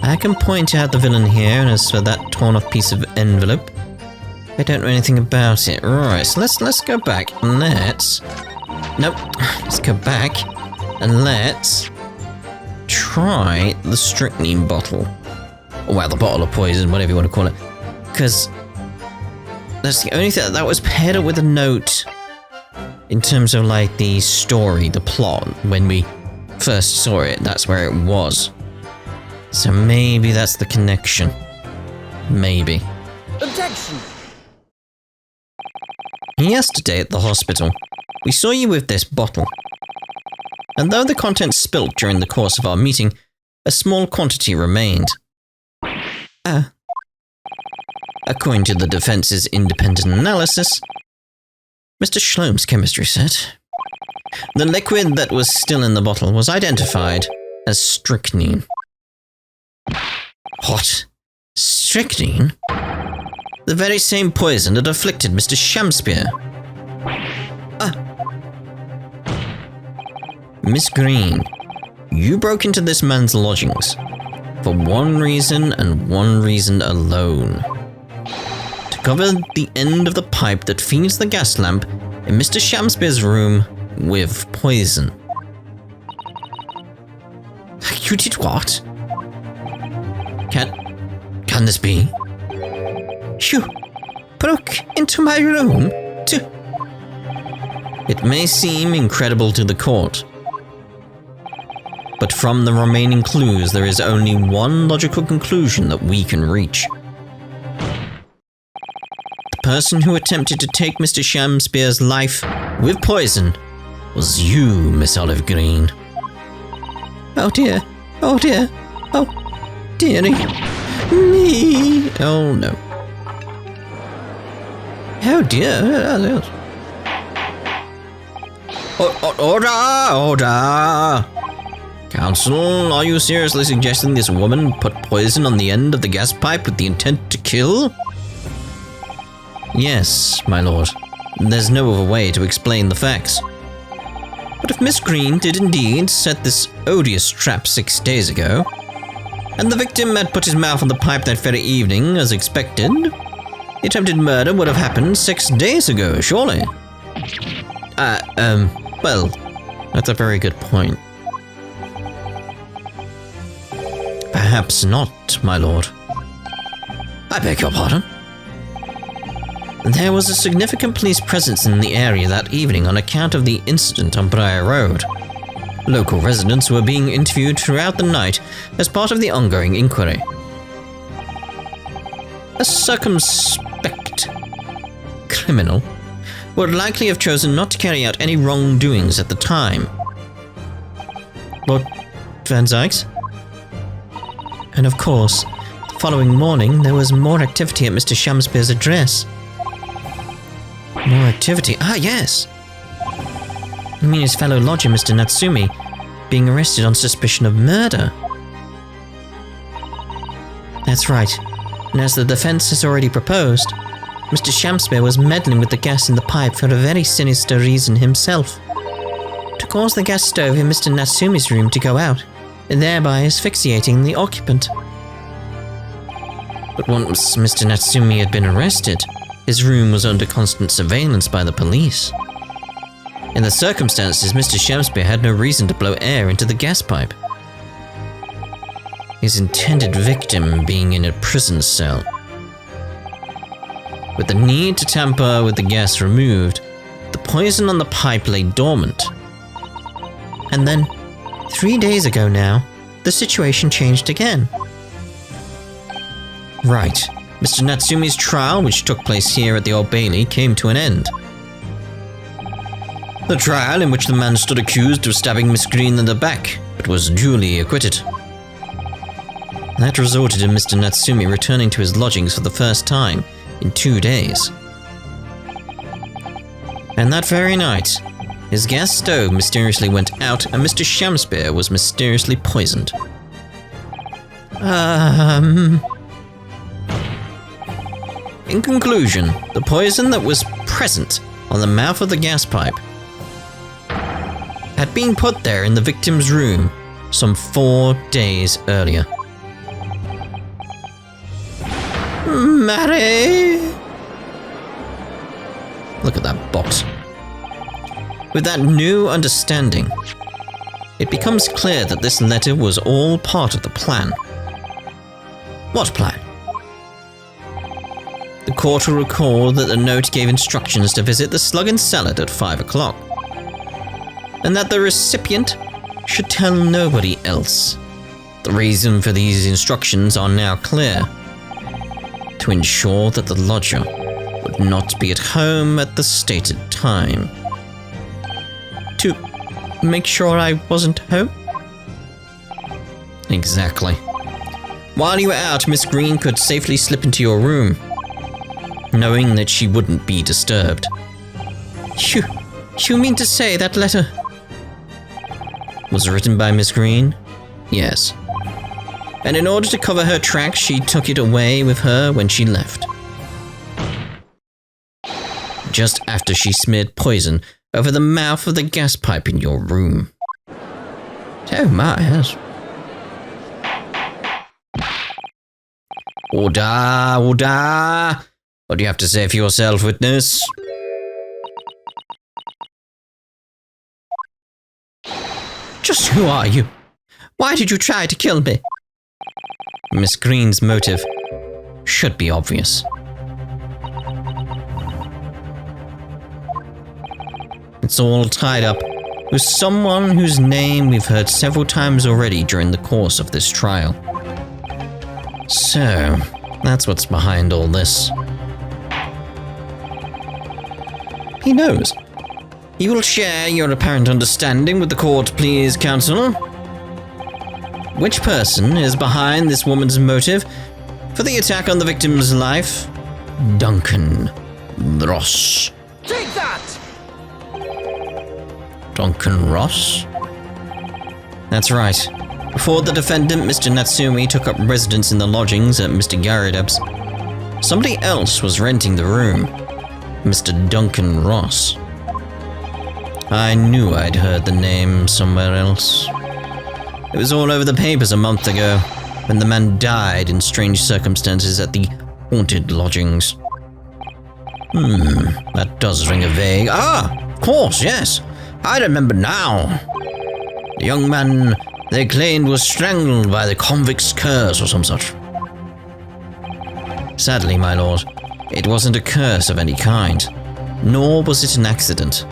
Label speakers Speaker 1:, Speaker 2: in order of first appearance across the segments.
Speaker 1: I can point out the villain here, and as for that torn-off piece of envelope, I don't know anything about it. Right, so let's go back and let's go back and let's try the strychnine bottle. Well, the bottle of poison, whatever you want to call it. Because that's the only thing that was paired up with a note in terms of like the story, the plot. When we first saw it, that's where it was. So maybe that's the connection. Maybe.
Speaker 2: Objection!
Speaker 1: Yesterday at the hospital, we saw you with this bottle. And though the contents spilt during the course of our meeting, a small quantity remained. According to the defense's independent analysis, Mr. Sholmes' chemistry set, the liquid that was still in the bottle was identified as strychnine. What? Strychnine? The very same poison that afflicted Mr. Shamspeare. Miss Green, you broke into this man's lodgings for one reason and one reason alone. To cover the end of the pipe that feeds the gas lamp in Mr. Shamspeare's room with poison. You did what? Can this be? You broke into my room to... It may seem incredible to the court, but from the remaining clues there is only one logical conclusion that we can reach. The person who attempted to take Mr. Shamspeare's life with poison was you, Miss Olive Green. Oh dear, oh dear, oh dearie, me, oh no. Oh dear. Order! Counsel, are you seriously suggesting this woman put poison on the end of the gas pipe with the intent to kill? Yes, my lord. There's no other way to explain the facts. But if Miss Green did indeed set this odious trap 6 days ago, and the victim had put his mouth on the pipe that very evening as expected, the attempted murder would have happened 6 days ago, surely. Well, that's a very good point. Perhaps not, my lord. I beg your pardon? There was a significant police presence in the area that evening on account of the incident on Briar Road. Local residents were being interviewed throughout the night as part of the ongoing inquiry. A circumspect criminal would likely have chosen not to carry out any wrongdoings at the time. Lord Van Zykes? And of course, the following morning there was more activity at Mr. Shamspeare's address. More activity? Ah, yes! I mean his fellow lodger, Mr. Natsumi, being arrested on suspicion of murder. That's right. And as the defense has already proposed, Mr. Shamspeare was meddling with the gas in the pipe for a very sinister reason himself. To cause the gas stove in Mr. Natsumi's room to go out, thereby asphyxiating the occupant. But once Mr. Natsumi had been arrested, his room was under constant surveillance by the police. In the circumstances, Mr. Shamspeare had no reason to blow air into the gas pipe. His intended victim being in a prison cell. With the need to tamper with the gas removed, the poison on the pipe lay dormant. And then, 3 days ago now, the situation changed again. Right. Mr. Natsumi's trial, which took place here at the Old Bailey, came to an end. The trial in which the man stood accused of stabbing Miss Green in the back, but was duly acquitted. That resulted in Mr. Natsumi returning to his lodgings for the first time in 2 days. And that very night, his gas stove mysteriously went out and Mr. Shamspeare was mysteriously poisoned. In conclusion, the poison that was present on the mouth of the gas pipe had been put there in the victim's room some 4 days earlier. Mary! Look at that box. With that new understanding, it becomes clear that this letter was all part of the plan. What plan? The court will recall that the note gave instructions to visit the Slug and Salad at 5 o'clock, and that the recipient should tell nobody else. The reason for these instructions are now clear: to ensure that the lodger would not be at home at the stated time. To make sure I wasn't home? Exactly. While you were out, Miss Green could safely slip into your room, knowing that she wouldn't be disturbed. You mean to say that letter was written by Miss Green? Yes. And in order to cover her tracks, she took it away with her when she left. Just after she smeared poison over the mouth of the gas pipe in your room. Oh my, yes. Order, order! What do you have to say for yourself, witness? Just who are you? Why did you try to kill me? Miss Green's motive should be obvious. It's all tied up with someone whose name we've heard several times already during the course of this trial. So, that's what's behind all this. He knows. He will share your apparent understanding with the court, please, counsel. Which person is behind this woman's motive for the attack on the victim's life? Duncan Ross.
Speaker 2: Take that!
Speaker 1: Duncan Ross? That's right. Before the defendant, Mr. Natsumi, took up residence in the lodgings at Mr. Garadeb's, somebody else was renting the room. Mr. Duncan Ross. I knew I'd heard the name somewhere else. It was all over the papers a month ago, when the man died in strange circumstances at the haunted lodgings. That does ring a vague... Ah, of course, yes. I remember now. The young man, they claimed, was strangled by the convict's curse or some such. Sadly, my lord, it wasn't a curse of any kind, nor was it an accident.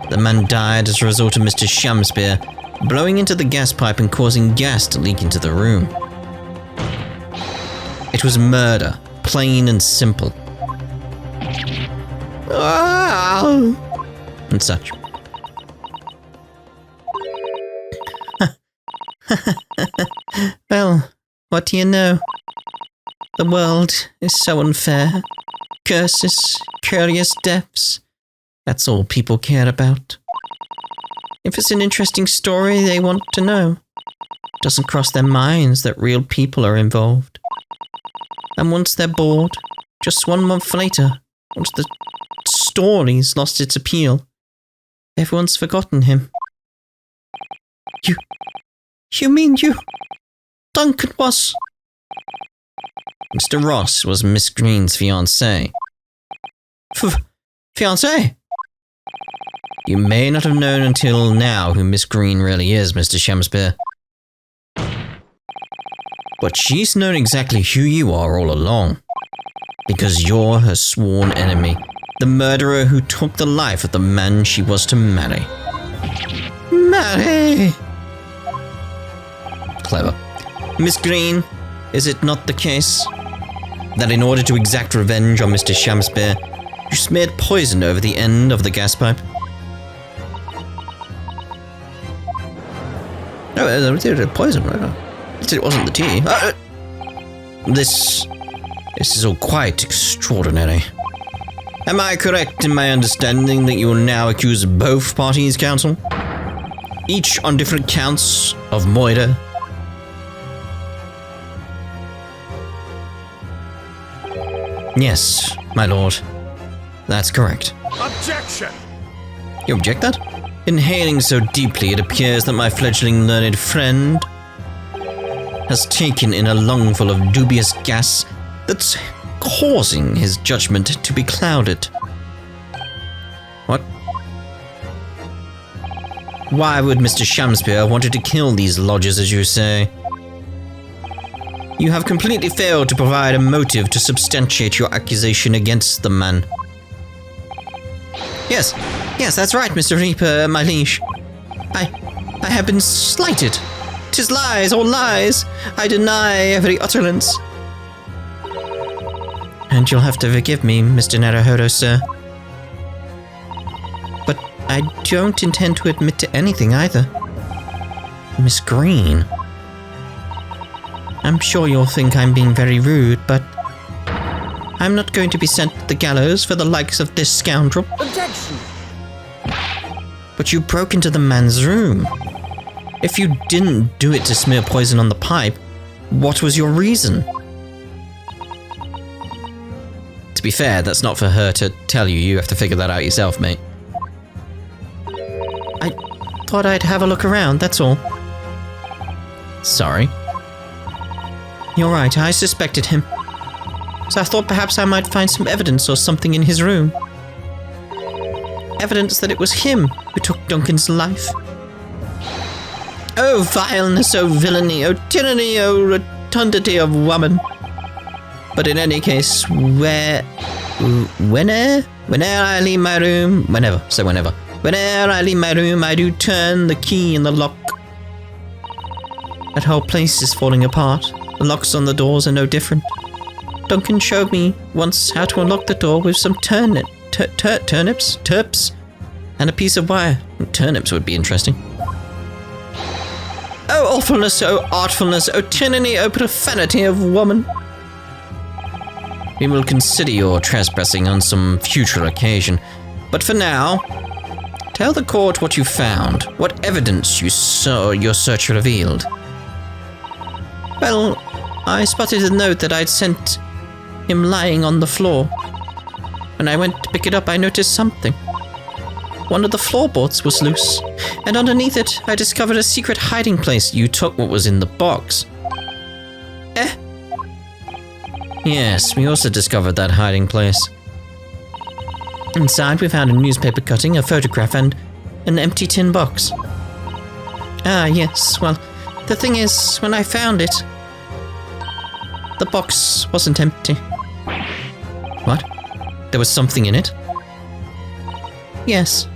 Speaker 1: The man died as a result of Mr. Shamspeare blowing into the gas pipe and causing gas to leak into the room. It was murder, plain and simple. And such. Well, what do you know? The world is so unfair. Curses, curious deaths. That's all people care about. If it's an interesting story, they want to know. It doesn't cross their minds that real people are involved. And once they're bored, just 1 month later, once the story's lost its appeal, everyone's forgotten him. You mean you? Duncan Ross? Mr. Ross was Miss Green's fiancé. Fiancé? You may not have known until now who Miss Green really is, Mr. Shamspeare. But she's known exactly who you are all along. Because you're her sworn enemy, the murderer who took the life of the man she was to marry. Marry! Clever. Miss Green, is it not the case that in order to exact revenge on Mr. Shamspeare, you smeared poison over the end of the gas pipe? No, it was poison, right? It wasn't the tea. This is all quite extraordinary. Am I correct in my understanding that you will now accuse both parties, counsel? Each on different counts of murder? Yes, my lord. That's correct.
Speaker 2: Objection!
Speaker 1: You object that? Inhaling so deeply, it appears that my fledgling learned friend has taken in a lungful of dubious gas that's causing his judgment to be clouded. What? Why would Mr. Shamspeare wanted to kill these lodgers, as you say? You have completely failed to provide a motive to substantiate your accusation against the man. Yes, that's right, Mr. Reaper, my liege. I have been slighted. 'Tis lies, all lies. I deny every utterance. And you'll have to forgive me, Mr. Naruhodo, sir. But I don't intend to admit to anything either. Miss Green. I'm sure you'll think I'm being very rude, but I'm not going to be sent to the gallows for the likes of this scoundrel.
Speaker 2: Objection!
Speaker 1: But you broke into the man's room. If you didn't do it to smear poison on the pipe, what was your reason? To be fair, that's not for her to tell you. You have to figure that out yourself, mate. I thought I'd have a look around, that's all. Sorry. You're right, I suspected him. So I thought perhaps I might find some evidence or something in his room. Evidence that it was him who took Duncan's life. Oh vileness, oh villainy, oh tyranny, oh rotundity of woman. But in any case, whene'er I leave my room, whenever I leave my room, I do turn the key in the lock. That whole place is falling apart. The locks on the doors are no different. Duncan showed me once how to unlock the door with some turnips, and a piece of wire. Turnips would be interesting. Oh awfulness, oh artfulness, oh tyranny, oh profanity of woman. We will consider your trespassing on some future occasion, but for now, tell the court what you found, what evidence you saw your search revealed. Well, I spotted a note that I'd sent him lying on the floor. When I went to pick it up, I noticed something. One of the floorboards was loose, and underneath it, I discovered a secret hiding place. You took what was in the box. Yes, we also discovered that hiding place. Inside, we found a newspaper cutting, a photograph, and an empty tin box. Ah, yes, well, the thing is, when I found it, the box wasn't empty. What? There was something in it? Yes.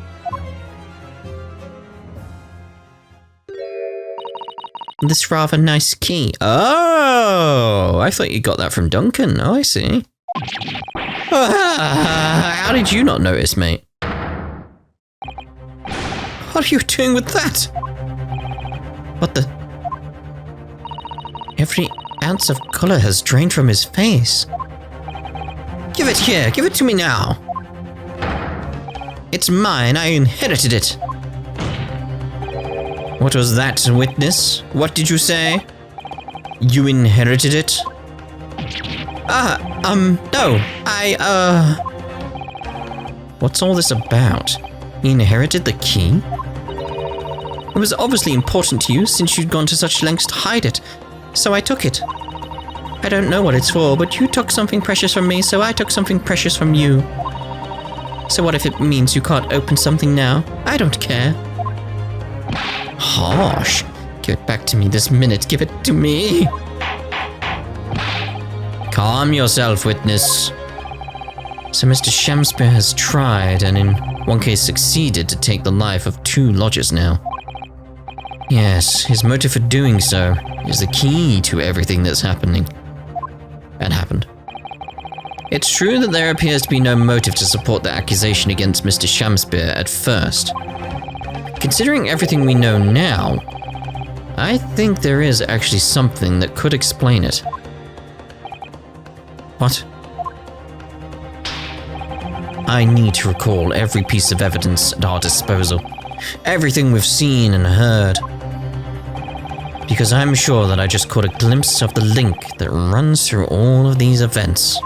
Speaker 1: This rather nice key. Oh, I thought you got that from Duncan. Oh, I see. How did you not notice, mate? What are you doing with that? What the? Every ounce of color has drained from his face. Give it here. Give it to me now. It's mine. I inherited it. What was that, witness? What did you say? You inherited it? No. What's all this about? He inherited the key? It was obviously important to you since you'd gone to such lengths to hide it, so I took it. I don't know what it's for, but you took something precious from me, so I took something precious from you. So what if it means you can't open something now? I don't care. Harsh. Give it back to me this minute. Give it to me. Calm yourself, witness. So Mr. Shamspeare has tried, and in one case succeeded, to take the life of 2 lodgers now. Yes, his motive for doing so is the key to everything that's happening. And happened. It's true that there appears to be no motive to support the accusation against Mr. Shamspeare at first. Considering everything we know now, I think there is actually something that could explain it. What? I need to recall every piece of evidence at our disposal. Everything we've seen and heard. Because I'm sure that I just caught a glimpse of the link that runs through all of these events.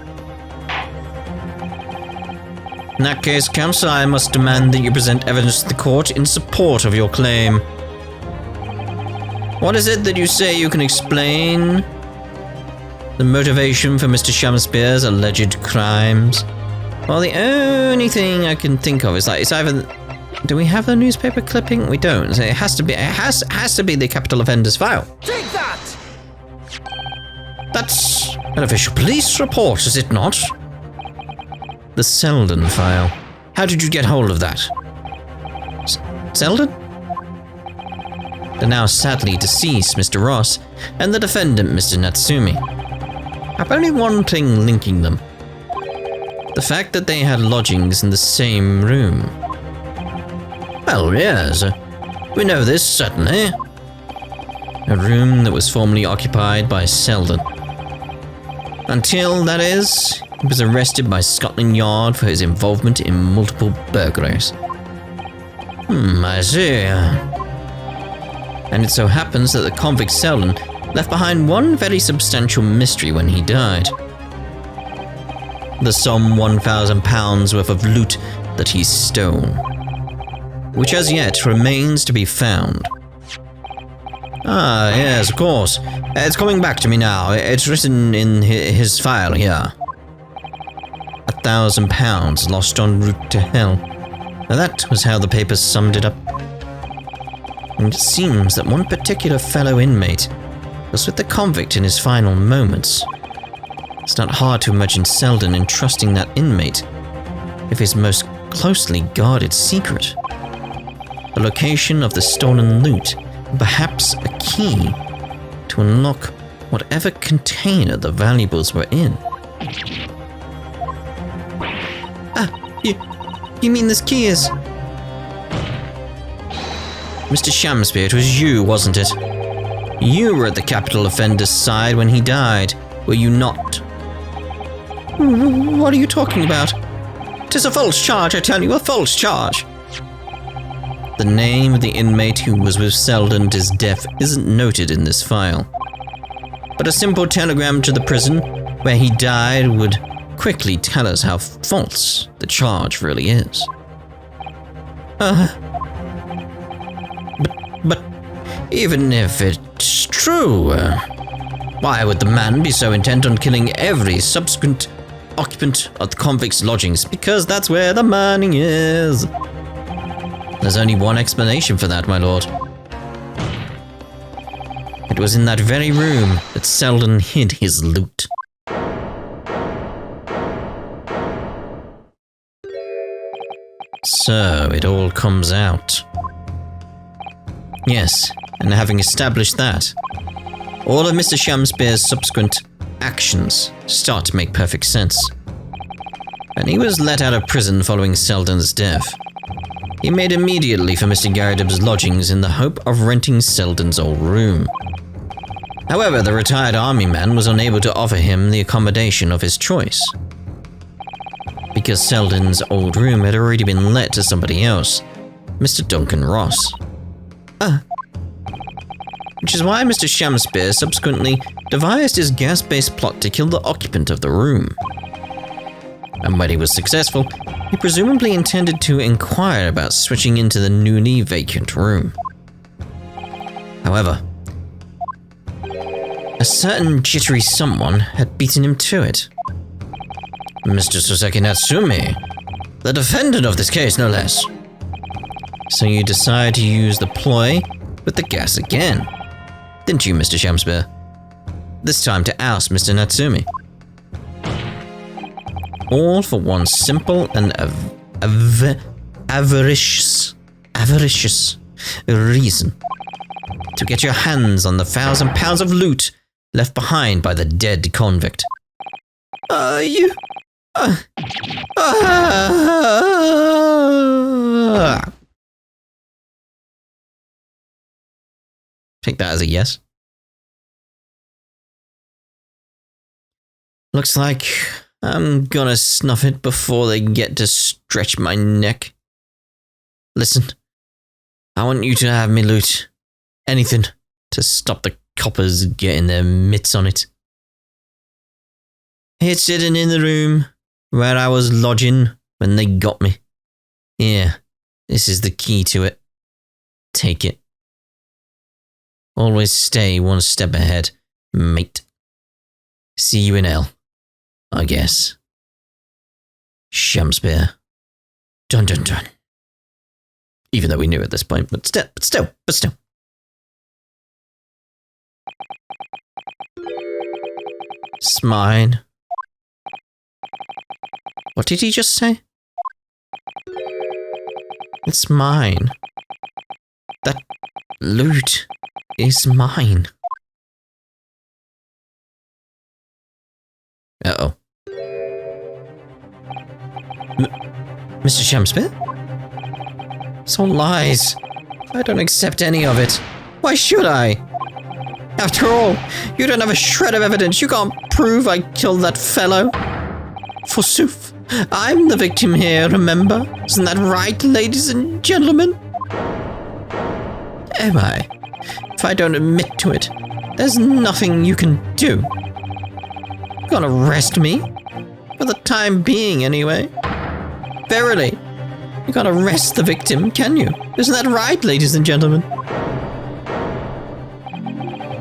Speaker 1: In that case, counsel, I must demand that you present evidence to the court in support of your claim. What is it that you say you can explain? The motivation for Mr. Shamspeare's alleged crimes? Well, the only thing I can think of is it's either... Do we have the newspaper clipping? We don't. So it has to be the capital offender's file.
Speaker 2: Take that!
Speaker 1: That's an official police report, is it not? The Selden file. How did you get hold of that? Selden? The now sadly deceased Mr. Ross and the defendant Mr. Natsumi. I've only one thing linking them. The fact that they had lodgings in the same room. Well, yes, we know this, certainly. A room that was formerly occupied by Selden. Until, that is, he was arrested by Scotland Yard for his involvement in multiple burglaries. I see. And it so happens that the convict Selden left behind one very substantial mystery when he died. The sum £1,000 worth of loot that he stole, which as yet remains to be found. Ah, yes, of course. It's coming back to me now. It's written in his file here. £1,000 lost en route to hell. Now that was how the papers summed it up. And it seems that one particular fellow inmate was with the convict in his final moments. It's not hard to imagine Selden entrusting that inmate with his most closely guarded secret. The location of the stolen loot, perhaps a key to unlock whatever container the valuables were in. You mean this key is... Mr. Shamspeare, it was you, wasn't it? You were at the capital offender's side when he died, were you not? What are you talking about? 'Tis a false charge, I tell you, a false charge. The name of the inmate who was with Selden to his death isn't noted in this file. But a simple telegram to the prison where he died would quickly tell us how false the charge really is. But even if it's true, why would the man be so intent on killing every subsequent occupant of the convict's lodgings? Because that's where the money is. There's only one explanation for that, my lord. It was in that very room that Selden hid his loot. So it all comes out. Yes, and having established that, all of Mr. Shamspeare's subsequent actions start to make perfect sense. When he was let out of prison following Selden's death, he made immediately for Mr. Garridub's lodgings in the hope of renting Selden's old room. However, the retired army man was unable to offer him the accommodation of his choice, because Selden's old room had already been let to somebody else, Mr. Duncan Ross. Which is why Mr. Shamspeare subsequently devised his gas-based plot to kill the occupant of the room. And when he was successful, he presumably intended to inquire about switching into the newly vacant room. However, a certain jittery someone had beaten him to it. Mr. Soseki Natsumi, the defendant of this case, no less. So you decide to use the ploy with the gas again, didn't you, Mr. Shamspeare? This time to oust Mr. Natsumi. All for one simple and avaricious reason. To get your hands on the £1,000 of loot left behind by the dead convict. Take that as a yes. Looks like I'm gonna snuff it before they get to stretch my neck. Listen, I want you to have me loot. Anything to stop the coppers getting their mitts on it. It's sitting in the room where I was lodging when they got me. Here, this is the key to it. Take it. Always stay one step ahead, mate. See you in hell, I guess. Shamspeare. Dun dun dun. Even though we knew at this point, but still. It's mine. What did he just say? It's mine. That loot is mine. Uh-oh. Mr. Shamspeare? It's all lies. I don't accept any of it. Why should I? After all, you don't have a shred of evidence. You can't prove I killed that fellow. Forsooth, I'm the victim here, remember? Isn't that right, ladies and gentlemen? Am I? If I don't admit to it, there's nothing you can do. You can't arrest me. For the time being, anyway. Verily, you can't arrest the victim, can you? Isn't that right, ladies and gentlemen?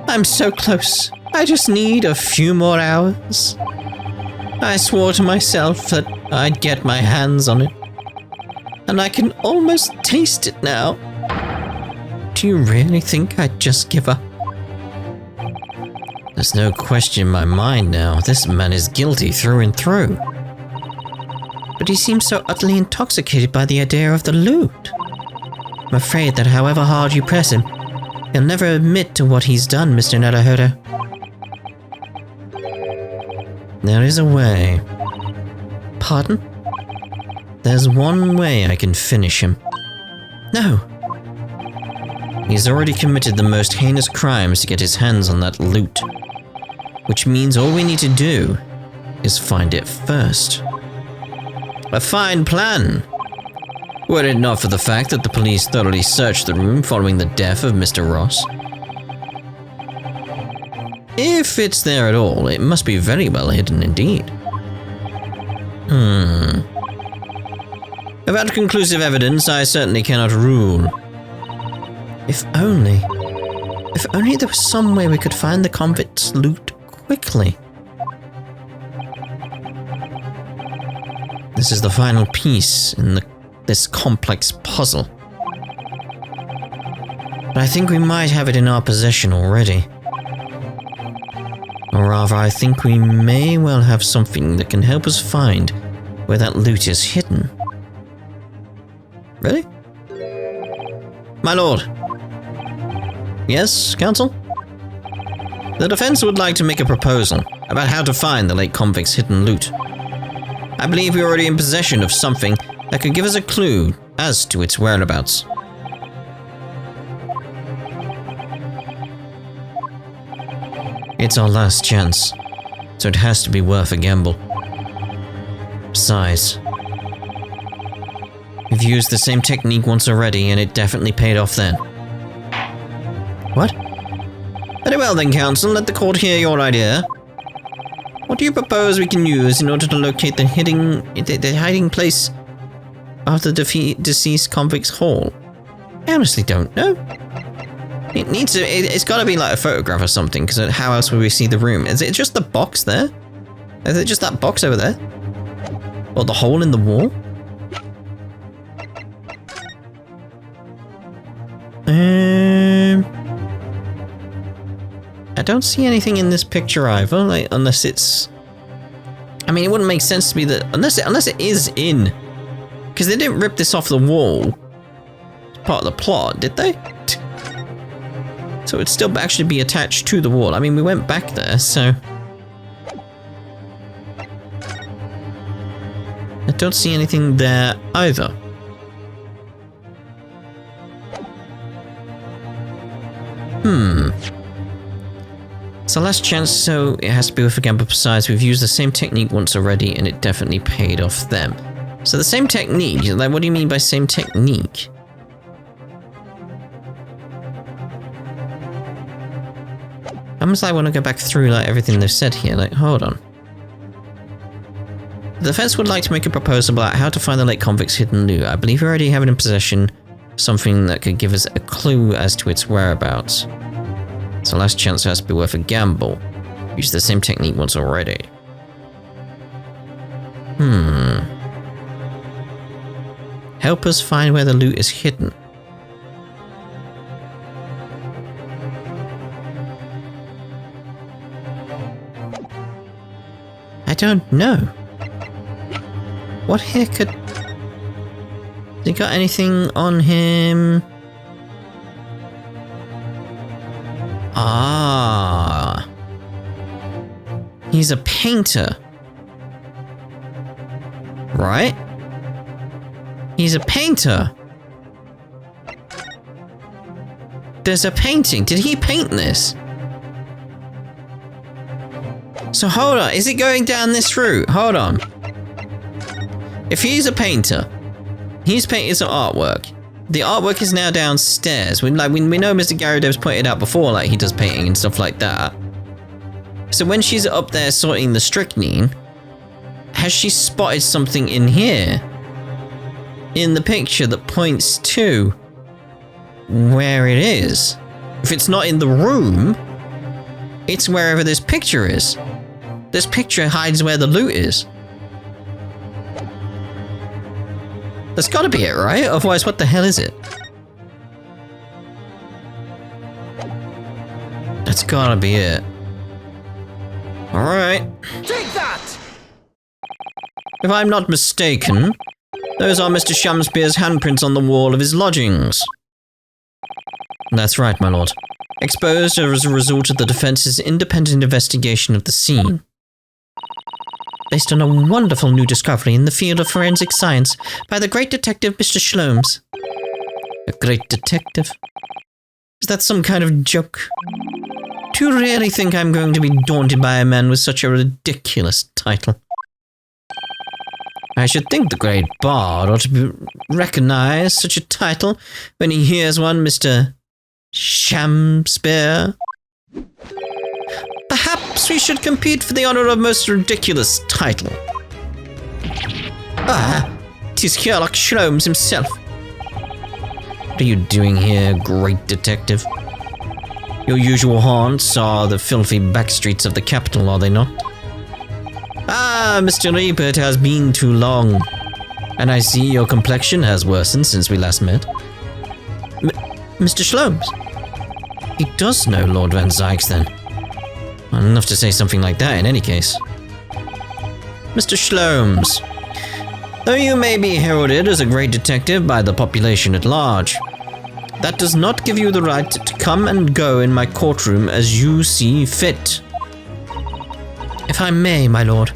Speaker 1: I'm so close. I just need a few more hours. I swore to myself that I'd get my hands on it. And I can almost taste it now. Do you really think I'd just give up? There's no question in my mind now. This man is guilty through and through. But he seems so utterly intoxicated by the idea of the loot. I'm afraid that however hard you press him, he'll never admit to what he's done, Mr. Naruhodo. There is a way. Pardon? There's one way I can finish him. No. He's already committed the most heinous crimes to get his hands on that loot. Which means all we need to do is find it first. A fine plan. Were it not for the fact that the police thoroughly searched the room following the death of Mr. Ross. If it's there at all, it must be very well hidden indeed. Without conclusive evidence, I certainly cannot rule. If only there was some way we could find the convict's loot quickly. This is the final piece in this complex puzzle. But I think we might have it in our possession already. Or rather, I think we may well have something that can help us find where that loot is hidden. Really? My lord. Yes, counsel? The defense would like to make a proposal about how to find the late convict's hidden loot. I believe we are already in possession of something that could give us a clue as to its whereabouts. It's our last chance, so it has to be worth a gamble. Besides, we've used the same technique once already, and it definitely paid off then. What? Very well then, counsel, let the court hear your idea. What do you propose we can use in order to locate the hiding place of the deceased convict's hall? I honestly don't know. It's got to be like a photograph or something, because how else would we see the room? Is it just the box there? Is it just that box over there? Or the hole in the wall? I don't see anything in this picture either, like, unless it's... I mean, it wouldn't make sense to be that... Unless it is in... Because they didn't rip this off the wall. It's part of the plot, did they? So it'd still actually be attached to the wall. I mean, we went back there, so... I don't see anything there either. It's the last chance, so it has to be with a gamble. Besides, we've used the same technique once already, and it definitely paid off them. So the same technique? Like, what do you mean by same technique? I almost like want to go back through like everything they've said here. Like, hold on. The defense would like to make a proposal about how to find the late convict's hidden loot. I believe we already have it in possession, something that could give us a clue as to its whereabouts. So last chance has to be worth a gamble. Used the same technique once already. Help us find where the loot is hidden. I don't know. What haircut? Has he got anything on him? Ah. He's a painter. Right? He's a painter. There's a painting. Did he paint this? So hold on. Is it going down this route? Hold on. If he's a painter, he's painted some artwork. The artwork is now downstairs. We know Mr. Garadev's pointed out before, like he does painting and stuff like that. So when she's up there sorting the strychnine, has she spotted something in here? In the picture that points to where it is. If it's not in the room, it's wherever this picture is. This picture hides where the loot is. That's gotta be it, right? Otherwise, what the hell is it? That's gotta be it. Alright.
Speaker 2: Take that!
Speaker 1: If I'm not mistaken, those are Mr. Shamspeare's handprints on the wall of his lodgings. That's right, my lord. Exposed as a result of the defense's independent investigation of the scene. Based on a wonderful new discovery in the field of forensic science by the great detective Mr. Sholmes. A great detective? Is that some kind of joke? Do you really think I'm going to be daunted by a man with such a ridiculous title? I should think the great bard ought to recognize such a title when he hears one, Mr. Shamspere. Perhaps we should compete for the honor of most ridiculous title. Ah, 'tis Sherlock Sholmes himself. What are you doing here, great detective? Your usual haunts are the filthy backstreets of the capital, are they not? Ah, Mr. Reaper, it has been too long. And I see your complexion has worsened since we last met. Mr. Sholmes? He does know Lord Van Zykes, then. Enough to say something like that in any case. Mr. Sholmes, though you may be heralded as a great detective by the population at large, that does not give you the right to come and go in my courtroom as you see fit. If I may, my lord,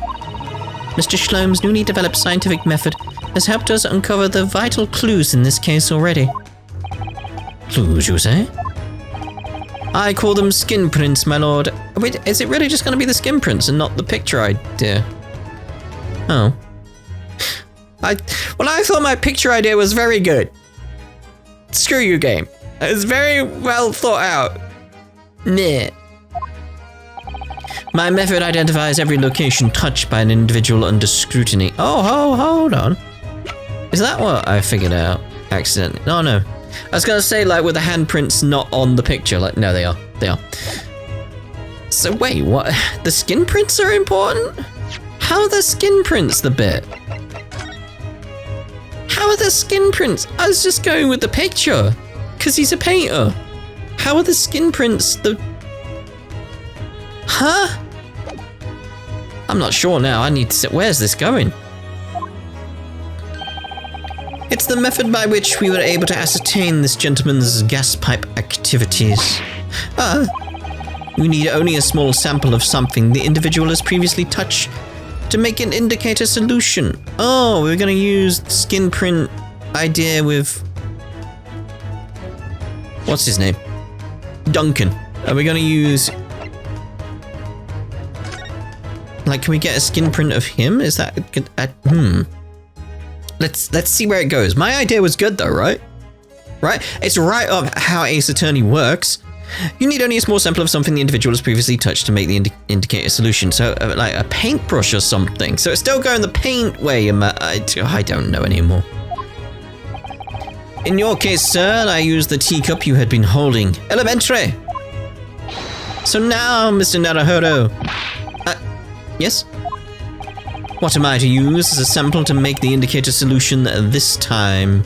Speaker 1: Mr. Sholmes' newly developed scientific method has helped us uncover the vital clues in this case already. Clues, you say? I call them skin prints, my lord. Wait, is it really just going to be the skin prints and not the picture idea? Oh. I thought my picture idea was very good. Screw you, game. It was very well thought out. Nah. My method identifies every location touched by an individual under scrutiny. Oh, hold on. Is that what I figured out? Accidentally. Oh, no. I was gonna say, like, with the handprints not on the picture. Like, no, they are. They are. So wait, what? The skin prints are important? How are the skin prints the bit? How are the skin prints? I was just going with the picture. Because he's a painter. How are the skin prints the... Huh? I'm not sure now. I need to... Where's this going? It's the method by which we were able to ascertain this gentleman's gas pipe activities. We need only a small sample of something the individual has previously touched to make an indicator solution. Oh, we're going to use the skin print idea with... What's his name? Duncan. Are we going to use... Like, can we get a skin print of him? Is that... Let's see where it goes. My idea was good though, right? Right? It's right up how Ace Attorney works. You need only a small sample of something the individual has previously touched to make the indicator solution. So, like a paintbrush or something. So it's still going the paint way. I don't know anymore. In your case, sir, I used the teacup you had been holding. Elementary! So now, Mr. Naruhodo. Yes? What am I to use as a sample to make the indicator solution this time?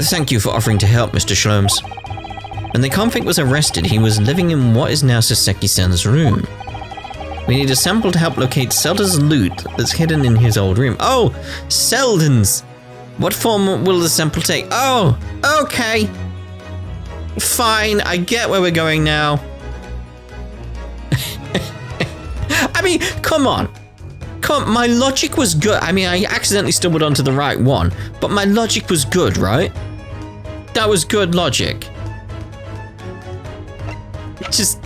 Speaker 1: Thank you for offering to help, Mr. Sholmes. When the convict was arrested, he was living in what is now Saseki-san's room. We need a sample to help locate Selden's loot that's hidden in his old room. Oh, Selden's! What form will the sample take? Oh, okay. Fine, I get where we're going now. I mean, come on. My logic was good. I mean, I accidentally stumbled onto the right one, but my logic was good, right? That was good logic. Just...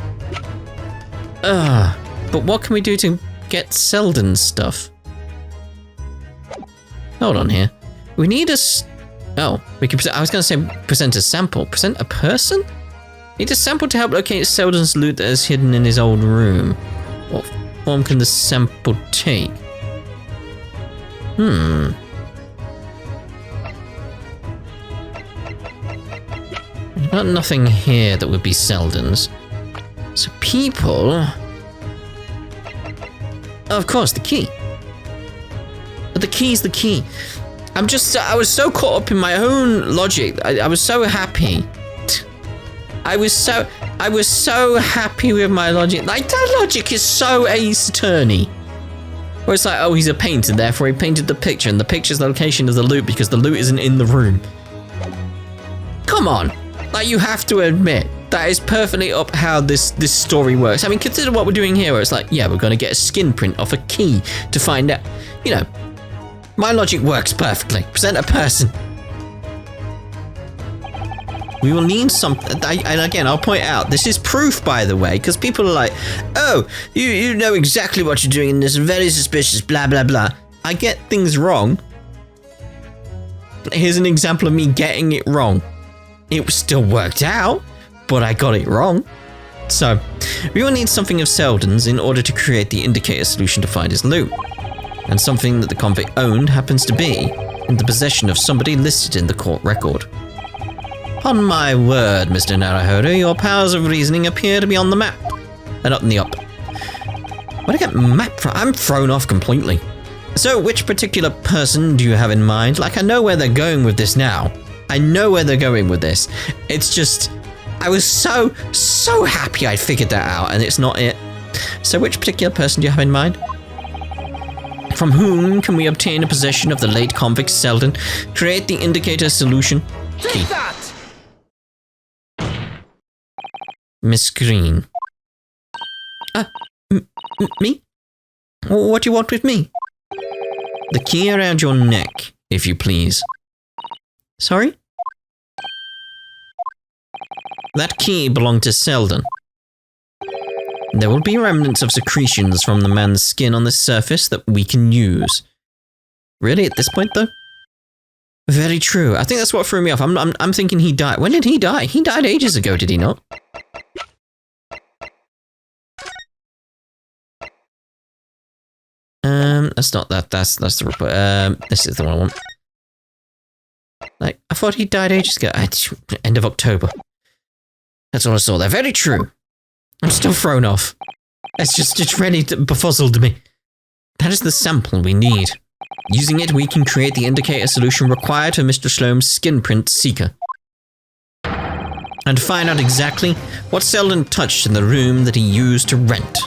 Speaker 1: But what can we do to get Selden's stuff? Hold on here. We need a... Oh, we can... I was going to say present a sample. Present a person? Need a sample to help locate Selden's loot that is hidden in his old room. What form can the sample take? Got nothing here that would be Selden's. So people... Oh, of course, the key. But the key's the key. I was so caught up in my own logic. I was so happy. I was so happy with my logic. Like, that logic is so Ace Attorney. Where it's like, oh, he's a painter, therefore he painted the picture, and the picture's the location of the loot because the loot isn't in the room. Come on. Like, you have to admit, that is perfectly up how this story works. I mean, consider what we're doing here, where it's like, yeah, we're going to get a skin print off a key to find out. You know, my logic works perfectly. Present a person. We will need something, and again, I'll point out, this is proof, by the way, because people are like, oh, you know exactly what you're doing in this, very suspicious, blah, blah, blah. I get things wrong. Here's an example of me getting it wrong. It still worked out, but I got it wrong. So, we will need something of Selden's in order to create the indicator solution to find his loot. And something that the convict owned happens to be in the possession of somebody listed in the court record. On my word, Mr. Naruhodo, your powers of reasoning appear to be on the map. And up in the up. Where'd I get map from? I'm thrown off completely. So, which particular person do you have in mind? Like, I know where they're going with this now. I know where they're going with this. It's just, I was so happy I figured that out, and it's not it. So, which particular person do you have in mind? From whom can we obtain a possession of the late convict Selden? Create the indicator solution.
Speaker 2: Take that!
Speaker 1: Miss Green. Me? What do you want with me? The key around your neck, if you please. Sorry? That key belonged to Selden. There will be remnants of secretions from the man's skin on the surface that we can use. Really, at this point, though? Very true. I think that's what threw me off. I'm thinking he died. When did he die? He died ages ago, did he not? That's not that. That's the report. This is the one I want. Like, I thought he died ages ago. End of October. That's all I saw there. Very true. I'm still thrown off. It's really befuzzled me. That is the sample we need. Using it, we can create the indicator solution required for Mr. Sholmes' skin print seeker. And find out exactly what Selden touched in the room that he used to rent.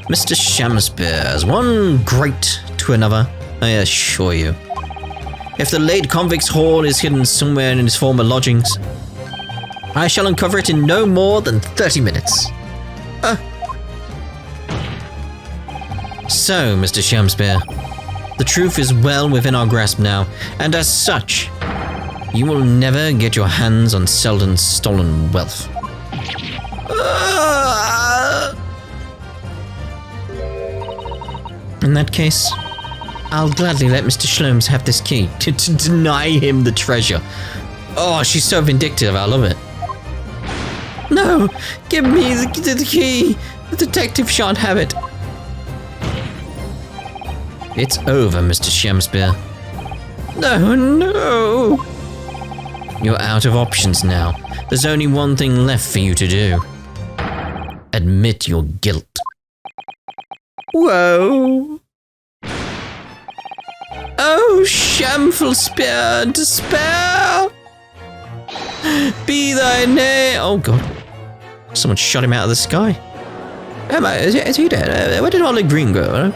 Speaker 1: Mr. Shamspeare is one great to another, I assure you. If the late convict's haul is hidden somewhere in his former lodgings, I shall uncover it in no more than 30 minutes. So, Mr. Shamspeare, the truth is well within our grasp now, and as such, you will never get your hands on Selden's stolen wealth. In that case, I'll gladly let Mr. Sholmes have this key to deny him the treasure. Oh, she's so vindictive, I love it. No, give me the key. The detective shan't have it. It's over, Mr. Shamspeare. No. You're out of options now. There's only one thing left for you to do. Admit your guilt. Whoa. Oh, shameful spear, despair! Be thy name. Oh god. Someone shot him out of the sky. Is he dead? Where did all the green go?